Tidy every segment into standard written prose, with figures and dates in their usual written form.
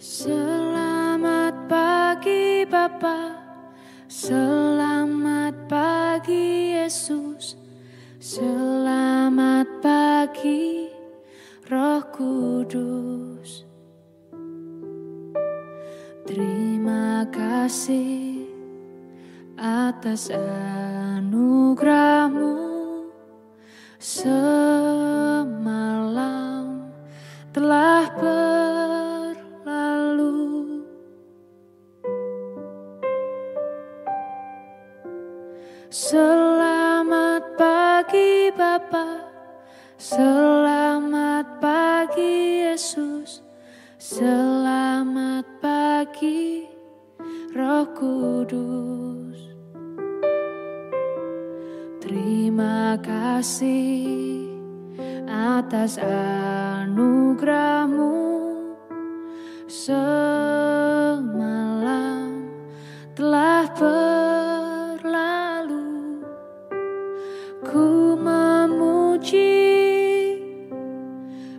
Selamat pagi Bapa, selamat pagi Yesus, selamat pagi Roh Kudus. Terima kasih atas anugerah-Mu, semalam telah berlalu. Selamat pagi Bapa, selamat pagi Yesus, selamat pagi Roh Kudus. Terima kasih atas anugerah-Mu, semalam telah berlalu. Ku memuji,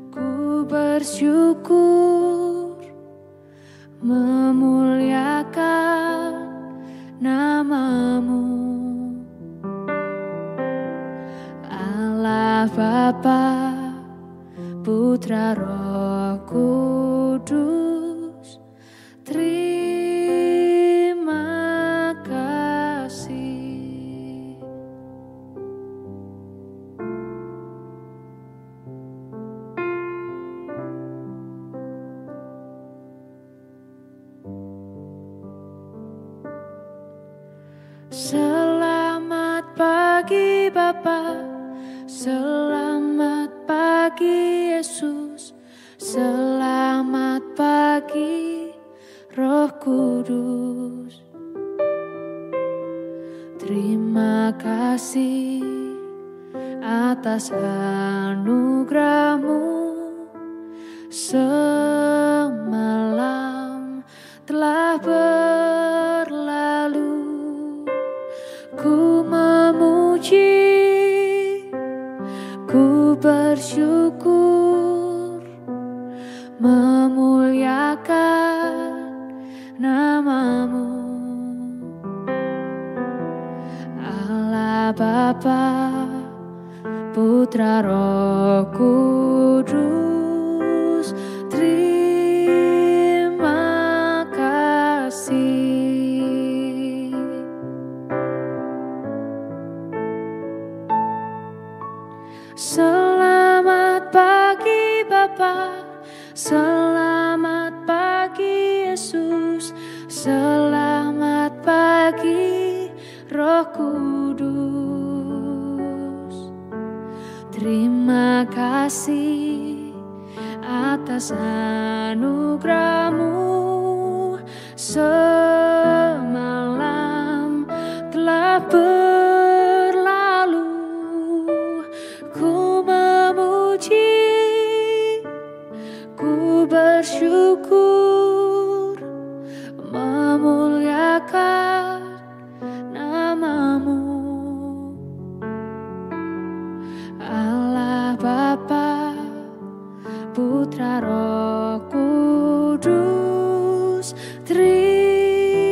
ku bersyukur, memuliakan nama-Mu. Allah Bapa, Putra Roh Kudus, terima kasih. Selamat pagi Bapa, selamat pagi Yesus, selamat pagi Roh Kudus. Terima kasih atas anugerah-Mu, semalam telah berlalu. Ku memuji, ku bersyukur, memuliakan nama-Mu. Allah Bapa, Putra Roh Kudus, terima kasih. Selamat pagi Bapa, selamat pagi Yesus, selamat pagi Roh Kudus. Terima kasih atas anugerah-Mu, semalam telah berlalu. Ku memuji, ku bersyukur, memuliakan nama-Mu. Allah Bapa, Putra Roh Kudus, terima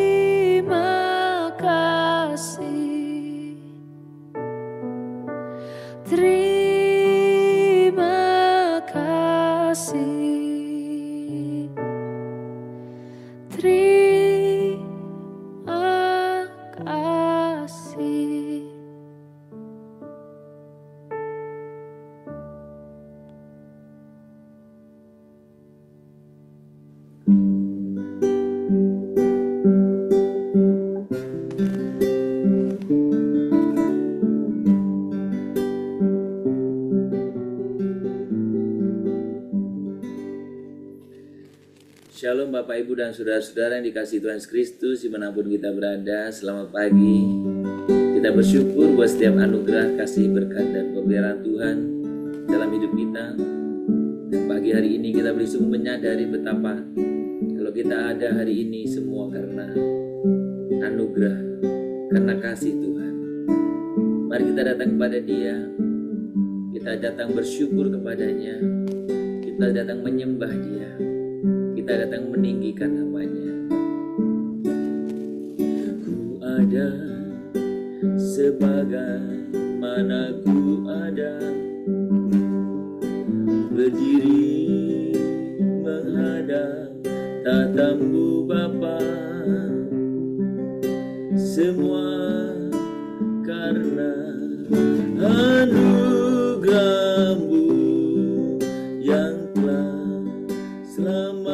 kasih. Terima kasih. Terima kasih. Shalom Bapak Ibu dan Saudara-saudara yang dikasihi Tuhan Yesus Kristus dimanapun kita berada. Selamat pagi. Kita bersyukur buat setiap anugerah, kasih, berkat, dan pemeliharaan Tuhan dalam hidup kita. Dan pagi hari ini kita bersungguh menyadari betapa kalau kita ada hari ini semua karena anugerah, karena kasih Tuhan. Mari kita datang kepada Dia, kita datang bersyukur kepadanya, kita datang menyembah Dia, kita datang meninggikan namanya. Ku ada sebagaimana ku ada, berdiri menghadap tatamu Bapa, semua karena anugerah-Mu yang telah selamatkanku.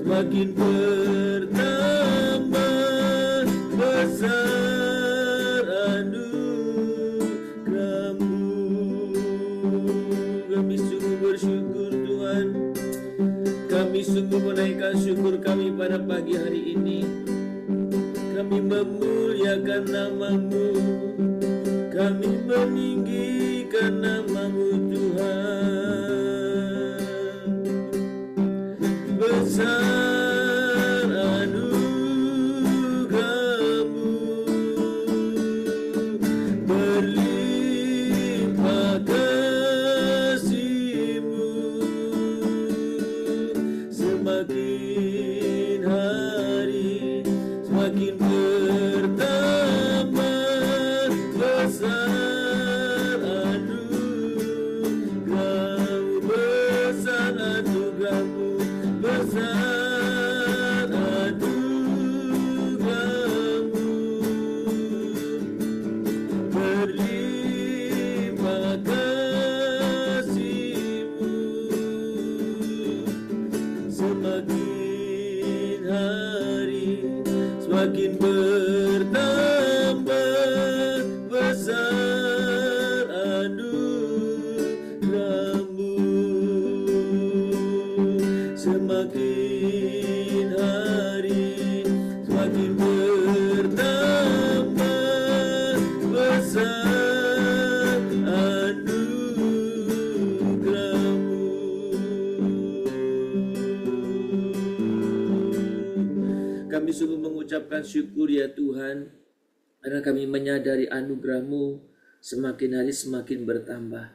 Semakin bertambah besar anugerah-Mu. Kami sungguh bersyukur Tuhan. Kami sungguh menaikkan syukur kami pada pagi hari ini. Kami memuliakan nama-Mu. Kami meninggikan nama-Mu Tuhan. Besar anugerah-Mu, berlimpah kasih-Mu, semakin hari semakin bertambah besar anugerah-Mu, besar anugerah-Mu, besar anugerah-Mu, berlimpah kasih-Mu, semakin hari semakin bertambah besar anugerah-Mu, semakin hari semakin bertambah besar anugerah-Mu. Kami sungguh mengucapkan syukur ya Tuhan, karena kami menyadari anugerah-Mu semakin hari semakin bertambah.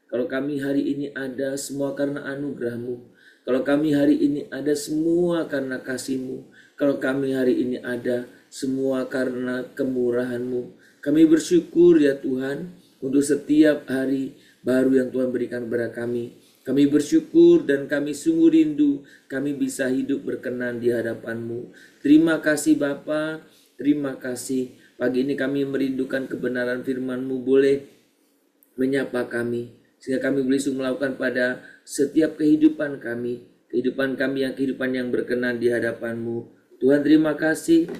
Kalau kami hari ini ada, semua karena anugerah-Mu. Kalau kami hari ini ada, semua karena kasih-Mu. Kalau kami hari ini ada, semua karena kemurahan-Mu. Kami bersyukur ya Tuhan untuk setiap hari baru yang Tuhan berikan kepada kami. Kami bersyukur dan kami sungguh rindu kami bisa hidup berkenan di hadapan-Mu. Terima kasih Bapa, terima kasih. Pagi ini kami merindukan kebenaran firman-Mu, boleh menyapa kami, sehingga kami boleh melakukan pada setiap kehidupan kami yang kehidupan yang berkenan di hadapan-Mu. Tuhan terima kasih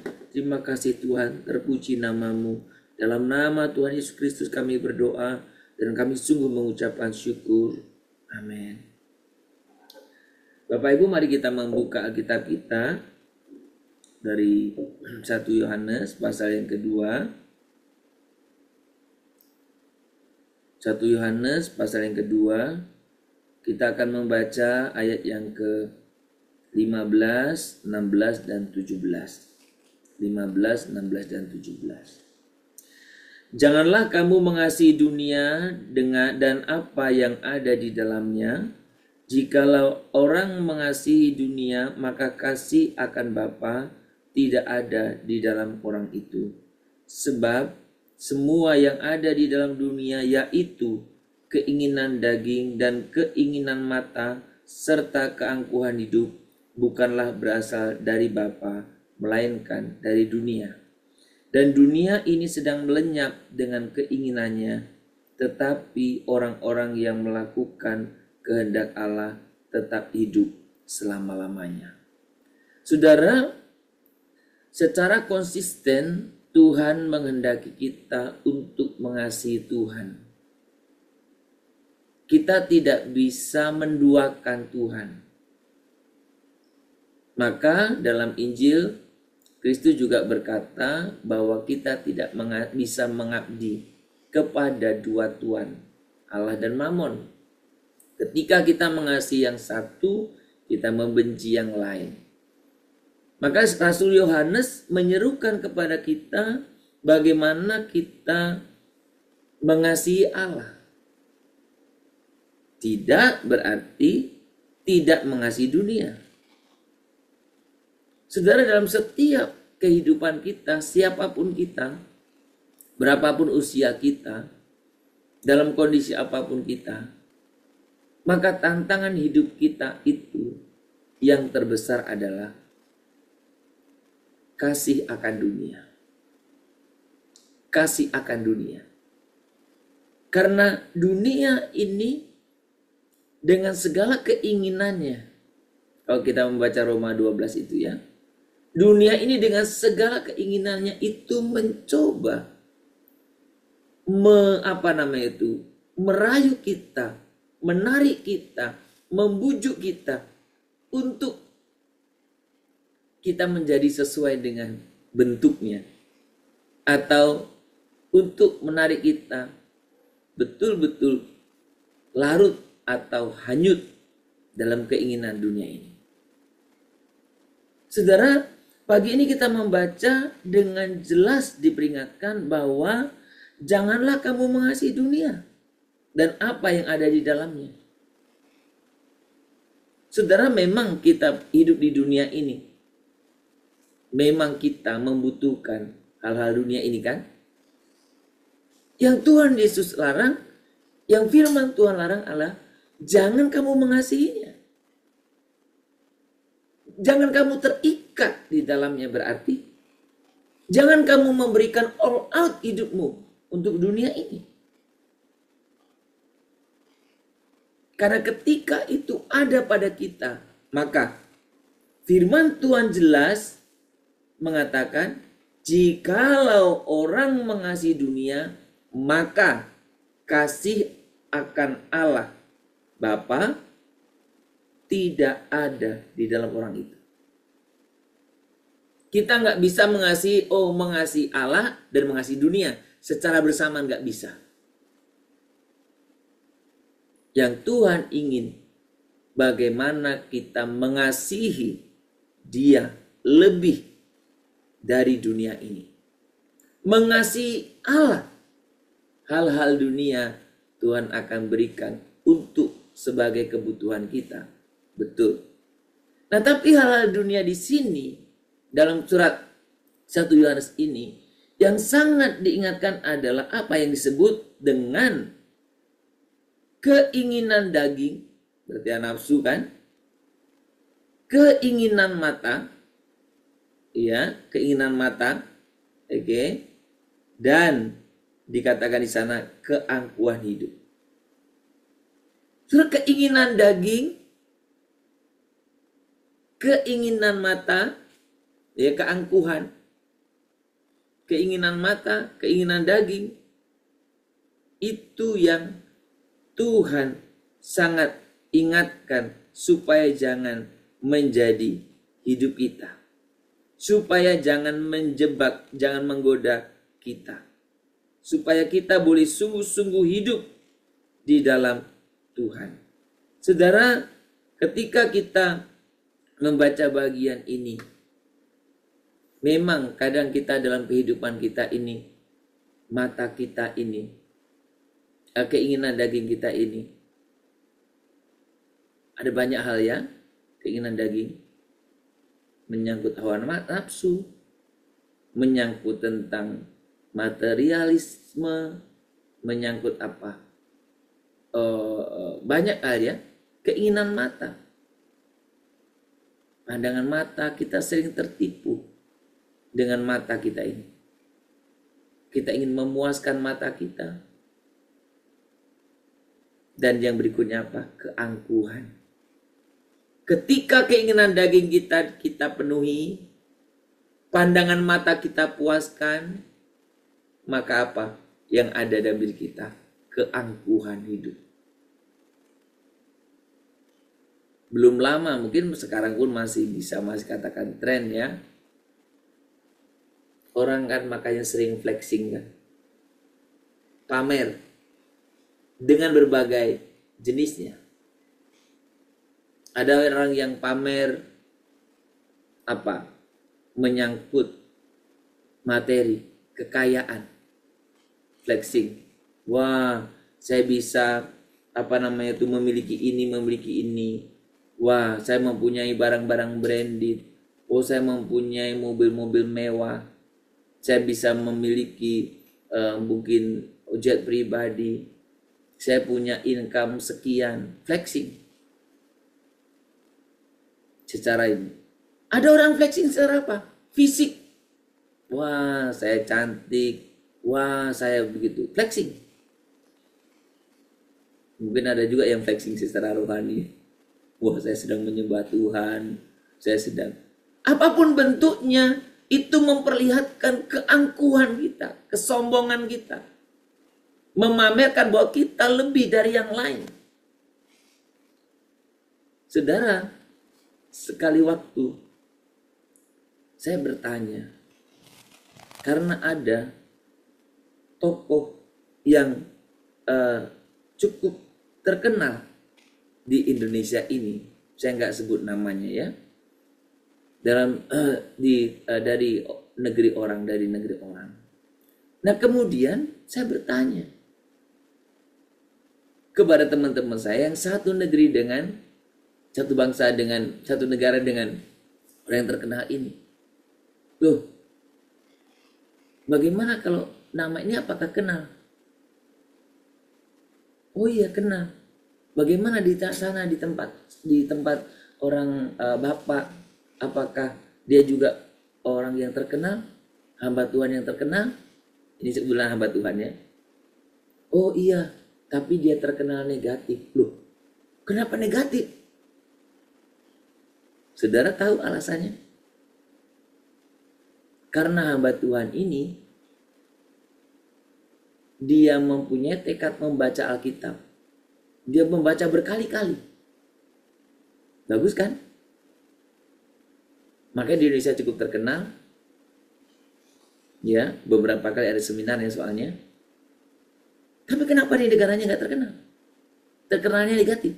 Tuhan, terpuji nama-Mu. Dalam nama Tuhan Yesus Kristus kami berdoa dan kami sungguh mengucapkan syukur. Amin. Bapak Ibu, mari kita membuka Alkitab kita dari 1 Yohanes pasal yang kedua. 1 Yohanes pasal yang kedua, kita akan membaca ayat yang ke-15, 16, dan 17. 15, 16, dan 17. Janganlah kamu mengasihi dunia dan apa yang ada di dalamnya. Jikalau orang mengasihi dunia, maka kasih akan Bapa tidak ada di dalam orang itu. Sebab semua yang ada di dalam dunia, yaitu keinginan daging dan keinginan mata serta keangkuhan hidup, bukanlah berasal dari Bapa, melainkan dari dunia. Dan dunia ini sedang melenyap dengan keinginannya, tetapi orang-orang yang melakukan kehendak Allah tetap hidup selama-lamanya. Saudara, secara konsisten Tuhan menghendaki kita untuk mengasihi Tuhan. Kita tidak bisa menduakan Tuhan. Maka dalam Injil, Kristus juga berkata bahwa kita tidak bisa mengabdi kepada dua tuan, Allah dan Mamon. Ketika kita mengasihi yang satu, kita membenci yang lain. Maka Rasul Yohanes menyerukan kepada kita bagaimana kita mengasihi Allah. Tidak berarti tidak mengasihi dunia. Saudara, dalam setiap kehidupan kita, siapapun kita, berapapun usia kita, dalam kondisi apapun kita, maka tantangan hidup kita itu yang terbesar adalah kasih akan dunia. Kasih akan dunia. Karena dunia ini dengan segala keinginannya, kalau kita membaca Roma 12 itu ya, dunia ini dengan segala keinginannya itu mencoba merayu kita, menarik kita, membujuk kita untuk kita menjadi sesuai dengan bentuknya, atau untuk menarik kita betul-betul larut atau hanyut dalam keinginan dunia ini. Saudara, pagi ini kita membaca dengan jelas diperingatkan bahwa janganlah kamu mengasihi dunia dan apa yang ada di dalamnya. Saudara, memang kita hidup di dunia ini. Memang kita membutuhkan hal-hal dunia ini kan? Yang Tuhan Yesus larang, yang firman Tuhan larang adalah jangan kamu mengasihinya. Jangan kamu terikat di dalamnya, berarti jangan kamu memberikan all out hidupmu untuk dunia ini. Karena ketika itu ada pada kita, maka firman Tuhan jelas mengatakan, jikalau orang mengasihi dunia, maka kasih akan Allah Bapa tidak ada di dalam orang itu. Kita nggak bisa mengasihi Allah dan mengasihi dunia secara bersamaan, nggak bisa. Yang Tuhan ingin bagaimana kita mengasihi Dia lebih dari dunia ini. Mengasihi Allah, hal-hal dunia Tuhan akan berikan untuk sebagai kebutuhan kita. Betul. Nah, tapi hal-hal dunia di sini dalam surat 1 Yohanes ini yang sangat diingatkan adalah apa yang disebut dengan keinginan daging, berarti nafsu kan? Keinginan mata, ya, keinginan mata, oke, dan dikatakan di sana keangkuhan hidup. Sudah keinginan daging, keinginan mata, ya, keangkuhan, keinginan mata, keinginan daging, itu yang Tuhan sangat ingatkan supaya jangan menjadi hidup kita. Supaya jangan menjebak, jangan menggoda kita. Supaya kita boleh sungguh-sungguh hidup di dalam Tuhan. Saudara, ketika kita membaca bagian ini, memang kadang kita dalam kehidupan kita ini, mata kita ini, keinginan daging kita ini, ada banyak hal ya, keinginan daging, menyangkut hawa nafsu, menyangkut tentang materialisme, menyangkut apa? Banyak hal ya, keinginan mata. Pandangan mata, kita sering tertipu dengan mata kita ini. kita ingin memuaskan mata kita. Dan yang berikutnya apa? Keangkuhan. Ketika keinginan daging kita penuhi, pandangan mata kita puaskan, maka apa yang ada dalam diri kita? Keangkuhan hidup. Belum lama, mungkin sekarang pun masih katakan tren ya. Orang kan makanya sering flexing kan. Pamer. Dengan berbagai jenisnya. Ada orang yang pamer apa? Menyangkut materi, kekayaan. Flexing. Wah, saya bisa memiliki ini. Wah, saya mempunyai barang-barang branded. Oh, saya mempunyai mobil-mobil mewah. Saya bisa memiliki mungkin jet pribadi. Saya punya income sekian. Flexing. Secara ini. Ada orang flexing secara apa? Fisik. Wah, saya cantik. Wah, saya begitu. Flexing. Mungkin ada juga yang flexing secara rohani. Wah, saya sedang menyembah Tuhan. Saya sedang. Apapun bentuknya, itu memperlihatkan keangkuhan kita, kesombongan kita. Memamerkan bahwa kita lebih dari yang lain. Saudara, sekali waktu saya bertanya, karena ada tokoh yang cukup terkenal di Indonesia ini, saya nggak sebut namanya ya, dari negeri orang. Nah kemudian saya bertanya kepada teman-teman saya yang satu negeri dengan satu bangsa dengan satu negara dengan orang yang terkenal ini. Loh, bagaimana kalau nama ini apakah kenal? Oh iya kenal. Bagaimana di sana di tempat orang Bapak, apakah dia juga orang yang terkenal, hamba Tuhan yang terkenal? Ini sebulan hamba Tuhan ya. Oh iya, tapi dia terkenal negatif. Loh, kenapa negatif? Saudara tahu alasannya? Karena hamba Tuhan ini dia mempunyai tekad membaca Alkitab. Dia membaca berkali-kali. Bagus kan? Makanya di Indonesia cukup terkenal. Ya, beberapa kali ada seminarnya soalnya. Tapi kenapa di negaranya nggak terkenal? Terkenalnya negatif.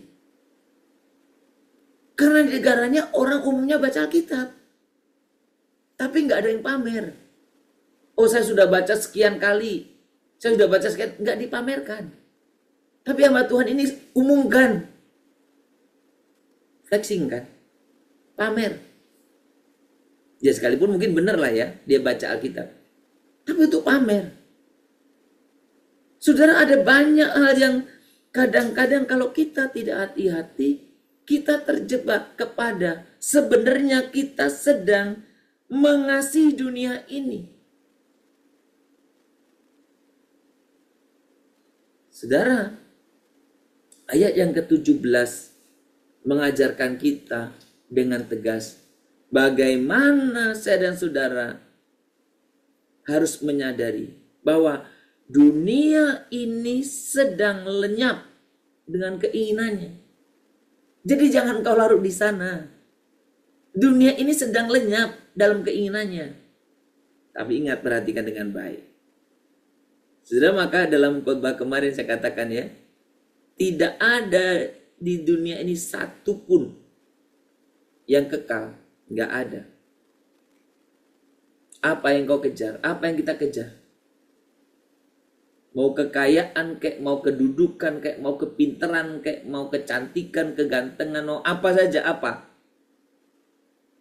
Karena di negaranya orang umumnya baca Alkitab. Tapi nggak ada yang pamer. Oh, saya sudah baca sekian kali. Saya sudah baca sekian, nggak dipamerkan. Tapi hamba Tuhan ini umumkan. Flexing kan? Pamer. Ya sekalipun mungkin benar lah ya, dia baca Alkitab. Tapi itu pamer. Saudara, ada banyak hal yang kadang-kadang kalau kita tidak hati-hati, kita terjebak kepada sebenarnya kita sedang mengasihi dunia ini. Saudara, ayat yang ke-17 mengajarkan kita dengan tegas bagaimana saya dan saudara harus menyadari bahwa dunia ini sedang lenyap dengan keinginannya. Jadi jangan kau larut di sana. Dunia ini sedang lenyap dalam keinginannya. Tapi ingat, perhatikan dengan baik. Saudara, maka dalam khotbah kemarin saya katakan ya, tidak ada di dunia ini satu pun yang kekal. Nggak ada. Apa yang kau kejar? Apa yang kita kejar? Mau kekayaan kek, mau kedudukan kek, mau kepinteran kek, mau kecantikan, kegantengan, mau apa saja, apa?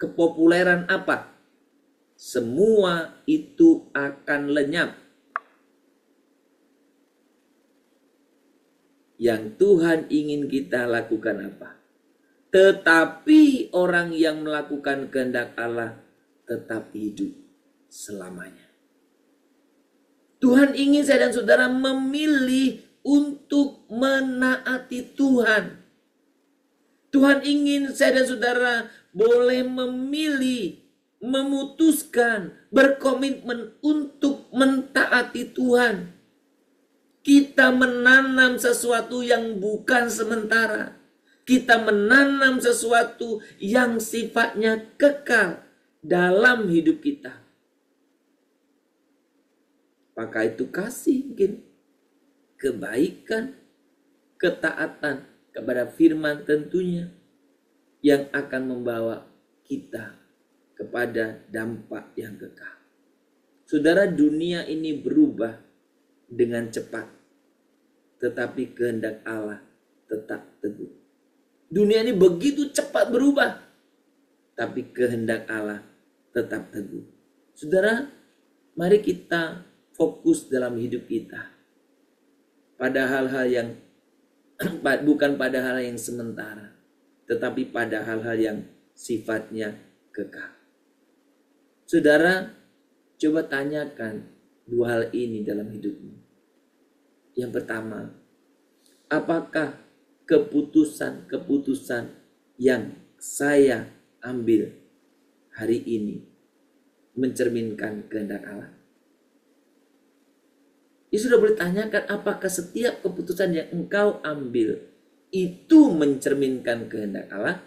Kepopuleran apa? Semua itu akan lenyap. Yang Tuhan ingin kita lakukan apa? Tetapi orang yang melakukan kehendak Allah tetap hidup selamanya. Tuhan ingin saya dan saudara memilih untuk menaati Tuhan. Tuhan ingin saya dan saudara boleh memilih, memutuskan, berkomitmen untuk mentaati Tuhan. Kita menanam sesuatu yang bukan sementara. Kita menanam sesuatu yang sifatnya kekal dalam hidup kita. Apakah itu kasih mungkin? Kebaikan, ketaatan kepada firman tentunya yang akan membawa kita kepada dampak yang kekal. Saudara, dunia ini berubah dengan cepat, tetapi kehendak Allah tetap teguh. Dunia ini begitu cepat berubah, tapi kehendak Allah tetap teguh. Saudara, mari kita fokus dalam hidup kita pada hal-hal yang bukan pada hal yang sementara, tetapi pada hal-hal yang sifatnya kekal. Saudara, coba tanyakan dua hal ini dalam hidupmu. Yang pertama, apakah keputusan-keputusan yang saya ambil hari ini mencerminkan kehendak Allah? Ya sudah boleh tanyakan, apakah setiap keputusan yang engkau ambil itu mencerminkan kehendak Allah?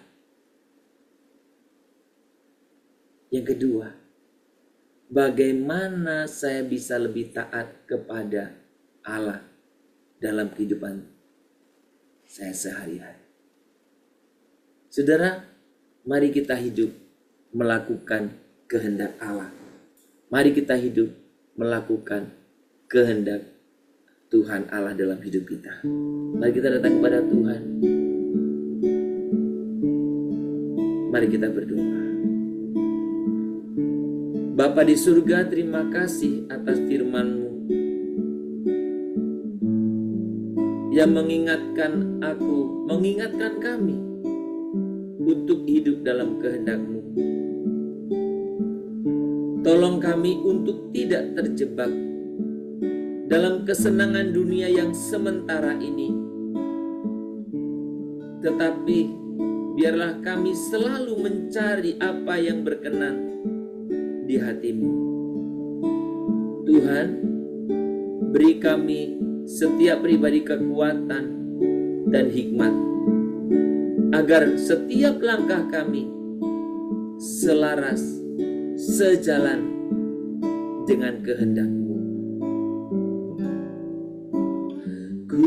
Yang kedua, bagaimana saya bisa lebih taat kepada Allah dalam kehidupan saya sehari-hari? Saudara, mari kita hidup melakukan kehendak Allah. Mari kita hidup melakukan kehendak Tuhan Allah dalam hidup kita. Mari kita datang kepada Tuhan. Mari kita berdoa. Bapa di surga, terima kasih atas firman-Mu yang mengingatkan aku, mengingatkan kami untuk hidup dalam kehendak-Mu. Tolong kami untuk tidak terjebak dalam kesenangan dunia yang sementara ini, tetapi biarlah kami selalu mencari apa yang berkenan di hati-Mu. Tuhan, beri kami setiap pribadi kekuatan dan hikmat, agar setiap langkah kami selaras, sejalan dengan kehendak-Mu. Ku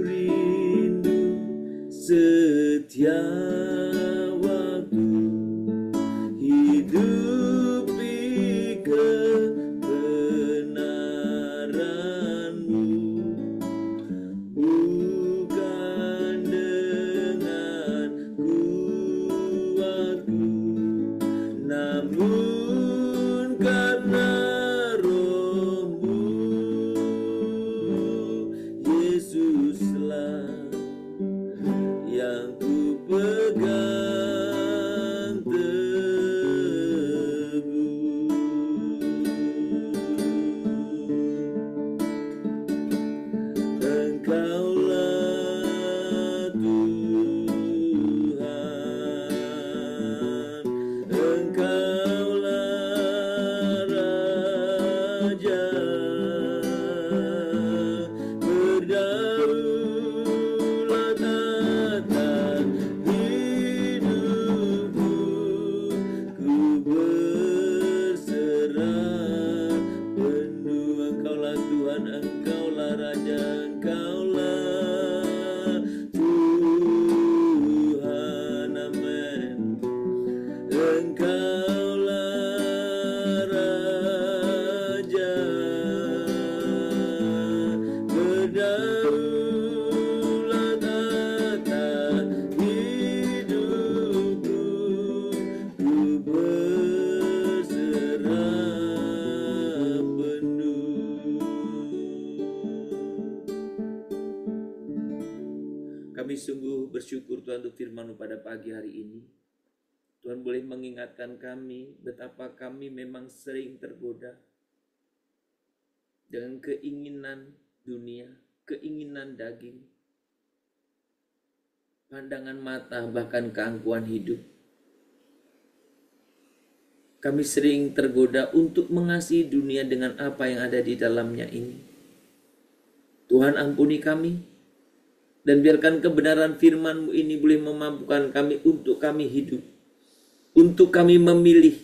rindu setiap waktu hidupi kebenaran-Mu, bukan dengan kuatku, namun karena Roh-Mu. Yesuslah yang ku pegang teguh. Engkaulah Tuhan, Engkaulah Raja, berdaulat atas hidupku. Ku berserah penuh. Engkaulah Tuhan, Engkaulah Raja, Engkaulah Tuhan. Amin. Engkaulah Raja, berdaulat atas hidupku. Ku berserah penuh. Kami sungguh bersyukur Tuhan untuk firman-Mu pada pagi hari ini. Tuhan boleh mengingatkan kami betapa kami memang sering tergoda dengan keinginan dunia, keinginan daging, pandangan mata, bahkan keangkuhan hidup. Kami sering tergoda untuk mengasihi dunia dengan apa yang ada di dalamnya ini. Tuhan ampuni kami, dan biarkan kebenaran firman-Mu ini boleh memampukan kami untuk kami hidup, untuk kami memilih,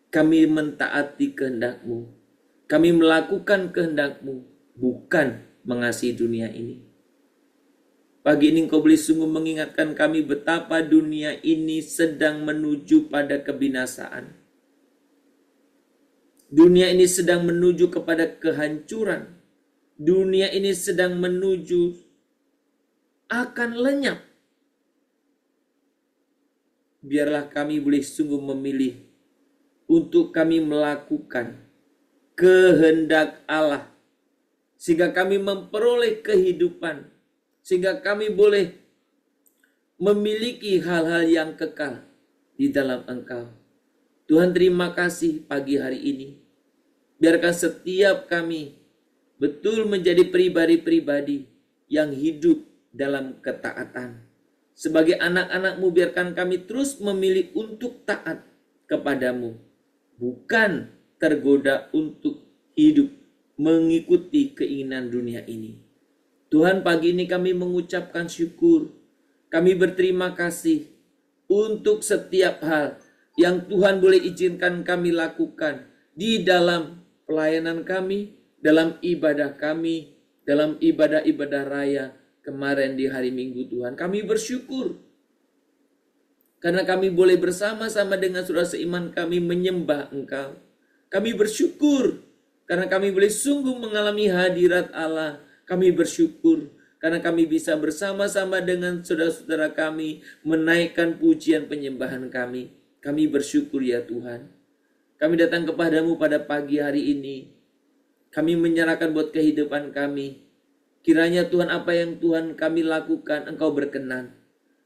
kami mentaati kehendak-Mu, kami melakukan kehendak-Mu, bukan mengasihi dunia ini. Pagi ini Engkau boleh sungguh mengingatkan kami betapa dunia ini sedang menuju pada kebinasaan. Dunia ini sedang menuju kepada kehancuran. Dunia ini sedang menuju akan lenyap. Biarlah kami boleh sungguh memilih untuk kami melakukan kehendak Allah, sehingga kami memperoleh kehidupan, sehingga kami boleh memiliki hal-hal yang kekal di dalam Engkau. Tuhan, terima kasih pagi hari ini. Biarkan setiap kami betul menjadi pribadi-pribadi yang hidup dalam ketaatan. Sebagai anak-anak-Mu, biarkan kami terus memilih untuk taat kepadamu, bukan tergoda untuk hidup mengikuti keinginan dunia ini. Tuhan, pagi ini kami mengucapkan syukur. Kami berterima kasih untuk setiap hal yang Tuhan boleh izinkan kami lakukan di dalam pelayanan kami, dalam ibadah kami, dalam ibadah-ibadah raya kemarin di hari Minggu. Tuhan, kami bersyukur karena kami boleh bersama-sama dengan saudara seiman kami menyembah Engkau. Kami bersyukur karena kami boleh sungguh mengalami hadirat Allah. Kami bersyukur karena kami bisa bersama-sama dengan saudara-saudara kami menaikkan pujian penyembahan kami. Kami bersyukur ya Tuhan. Kami datang kepadamu pada pagi hari ini. Kami menyerahkan buat kehidupan kami. Kiranya Tuhan, apa yang Tuhan kami lakukan, Engkau berkenan.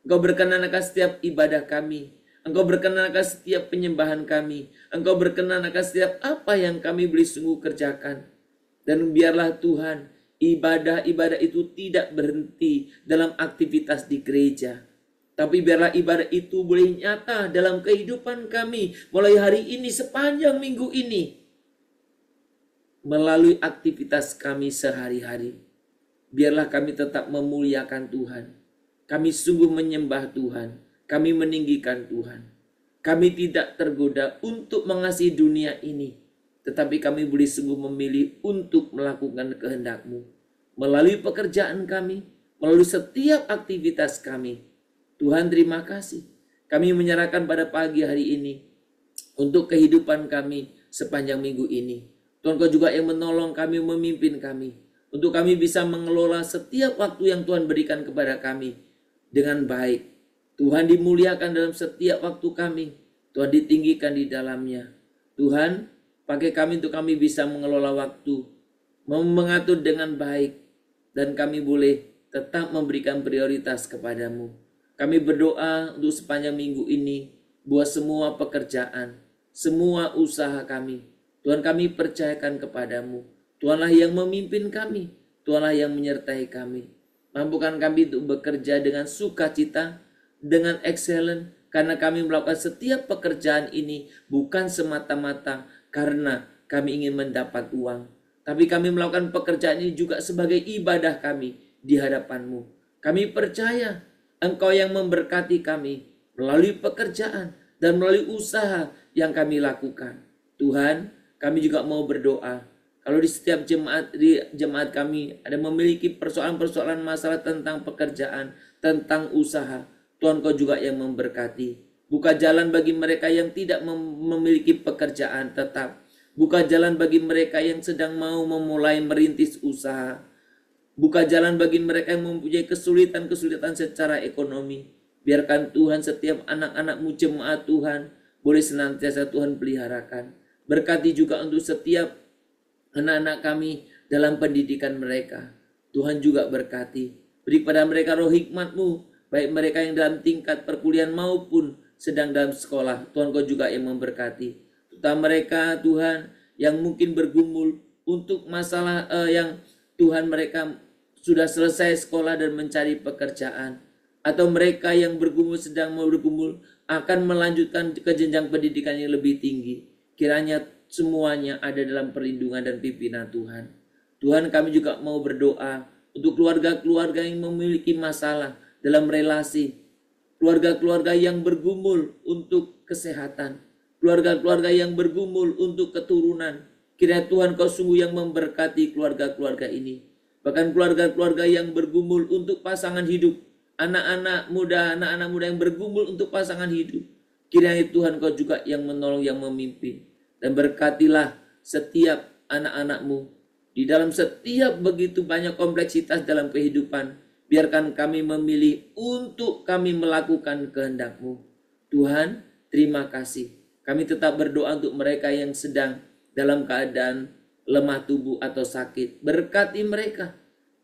Engkau berkenan akan setiap ibadah kami. Engkau berkenan akan setiap penyembahan kami. Engkau berkenan akan setiap apa yang kami boleh sungguh kerjakan. Dan biarlah Tuhan, ibadah-ibadah itu tidak berhenti dalam aktivitas di gereja. Tapi biarlah ibadah itu boleh nyata dalam kehidupan kami mulai hari ini sepanjang minggu ini. Melalui aktivitas kami sehari-hari. Biarlah kami tetap memuliakan Tuhan. Kami sungguh menyembah Tuhan. Kami meninggikan Tuhan. Kami tidak tergoda untuk mengasihi dunia ini. Tetapi kami boleh sungguh memilih untuk melakukan kehendak-Mu. Melalui pekerjaan kami, melalui setiap aktivitas kami. Tuhan, terima kasih. Kami menyerahkan pada pagi hari ini untuk kehidupan kami sepanjang minggu ini. Tuhan, Kau juga yang menolong kami, memimpin kami. Untuk kami bisa mengelola setiap waktu yang Tuhan berikan kepada kami dengan baik. Tuhan dimuliakan dalam setiap waktu kami. Tuhan ditinggikan di dalamnya. Tuhan, pakai kami untuk kami bisa mengelola waktu, mengatur dengan baik. Dan kami boleh tetap memberikan prioritas kepadamu. Kami berdoa untuk sepanjang minggu ini, buat semua pekerjaan, semua usaha kami. Tuhan, kami percayakan kepadamu. Tuhanlah yang memimpin kami. Tuhanlah yang menyertai kami. Mampukan kami untuk bekerja dengan sukacita, dengan excellent, karena kami melakukan setiap pekerjaan ini bukan semata-mata karena kami ingin mendapat uang. Tapi kami melakukan pekerjaan ini juga sebagai ibadah kami di hadapan-Mu. Kami percaya Engkau yang memberkati kami melalui pekerjaan dan melalui usaha yang kami lakukan. Tuhan, kami juga mau berdoa. Kalau di setiap jemaat kami ada memiliki persoalan-persoalan masalah tentang pekerjaan, tentang usaha, Tuhan, Kau juga yang memberkati. Buka jalan bagi mereka yang tidak memiliki pekerjaan tetap. Buka jalan bagi mereka yang sedang mau memulai merintis usaha. Buka jalan bagi mereka yang mempunyai kesulitan-kesulitan secara ekonomi. Biarkan Tuhan setiap anak-anak-Mu jemaat Tuhan boleh senantiasa Tuhan peliharakan. Berkati juga untuk setiap anak-anak kami dalam pendidikan mereka. Tuhan juga berkati. Beri pada mereka roh hikmat-Mu, baik mereka yang dalam tingkat perkuliahan maupun sedang dalam sekolah. Tuhan, Kau juga yang memberkati. Terutama mereka Tuhan yang mungkin bergumul untuk masalah yang Tuhan mereka sudah selesai sekolah dan mencari pekerjaan, atau mereka yang sedang bergumul akan melanjutkan ke jenjang pendidikan yang lebih tinggi. Kiranya semuanya ada dalam perlindungan dan pimpinan Tuhan. Tuhan, kami juga mau berdoa untuk keluarga-keluarga yang memiliki masalah dalam relasi, keluarga-keluarga yang bergumul untuk kesehatan, keluarga-keluarga yang bergumul untuk keturunan. Kiranya Tuhan Kau sungguh yang memberkati keluarga-keluarga ini. Bahkan keluarga-keluarga yang bergumul untuk pasangan hidup, anak-anak muda yang bergumul untuk pasangan hidup. Kiranya Tuhan Kau juga yang menolong, yang memimpin. Dan berkatilah setiap anak-anak-Mu di dalam setiap begitu banyak kompleksitas dalam kehidupan. Biarkan kami memilih untuk kami melakukan kehendak-Mu. Tuhan, terima kasih. Kami tetap berdoa untuk mereka yang sedang dalam keadaan lemah tubuh atau sakit. Berkati mereka.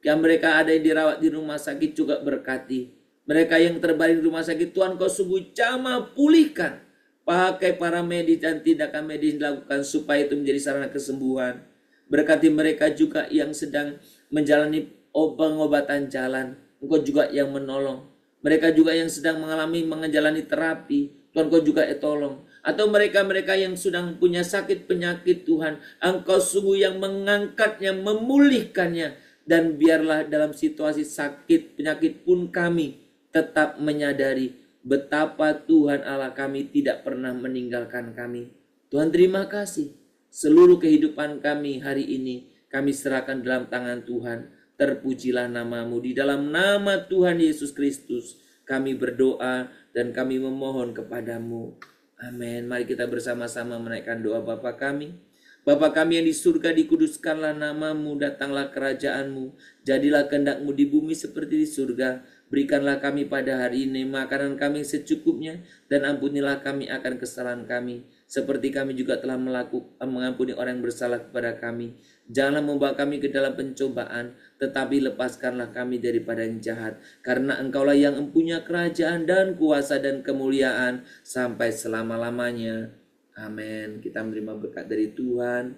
Yang mereka ada yang dirawat di rumah sakit juga berkati. Mereka yang terbaring di rumah sakit, Tuhan Kau sungguh jamah pulihkan. Pakai para medis dan tindakan medis dilakukan supaya itu menjadi sarana kesembuhan. Berkati mereka juga yang sedang menjalani pengobatan jalan. Engkau juga yang menolong. Mereka juga yang sedang menjalani terapi. Tuhan Kau juga tolong. Atau mereka-mereka yang sedang punya sakit penyakit, Tuhan, Engkau sungguh yang mengangkatnya, memulihkannya. Dan biarlah dalam situasi sakit penyakit pun kami tetap menyadari betapa Tuhan Allah kami tidak pernah meninggalkan kami. Tuhan, terima kasih. Seluruh kehidupan kami hari ini kami serahkan dalam tangan Tuhan. Terpujilah nama-Mu. Di dalam nama Tuhan Yesus Kristus kami berdoa dan kami memohon kepadamu. Amin. Mari kita bersama-sama menaikkan doa Bapa kami. Bapa kami yang di surga, dikuduskanlah nama-Mu, datanglah kerajaan-Mu, jadilah kehendak-Mu di bumi seperti di surga. Berikanlah kami pada hari ini makanan kami secukupnya, dan ampunilah kami akan kesalahan kami, seperti kami juga telah mengampuni orang yang bersalah kepada kami. Janganlah membawa kami ke dalam pencobaan, tetapi lepaskanlah kami daripada yang jahat. Karena Engkaulah yang mempunyai kerajaan dan kuasa dan kemuliaan sampai selama-lamanya. Amin. Kita menerima berkat dari Tuhan.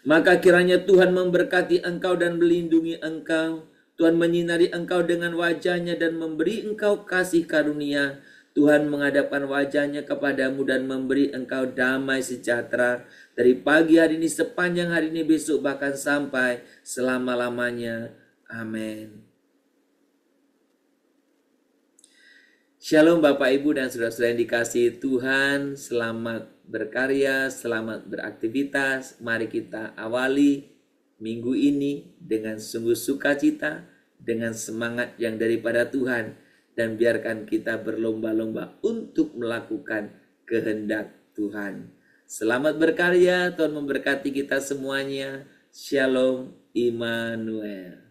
Maka kiranya Tuhan memberkati engkau dan melindungi engkau. Tuhan menyinari engkau dengan wajah-Nya dan memberi engkau kasih karunia. Tuhan menghadapkan wajah-Nya kepadamu dan memberi engkau damai sejahtera. Dari pagi hari ini, sepanjang hari ini, besok, bahkan sampai selama-lamanya. Amin. Shalom Bapak Ibu dan saudara-saudara yang dikasihi Tuhan. Selamat berkarya, selamat beraktivitas. Mari kita awali minggu ini dengan sungguh sukacita, dengan semangat yang daripada Tuhan, dan biarkan kita berlomba-lomba untuk melakukan kehendak Tuhan. Selamat berkarya, Tuhan memberkati kita semuanya. Shalom Immanuel.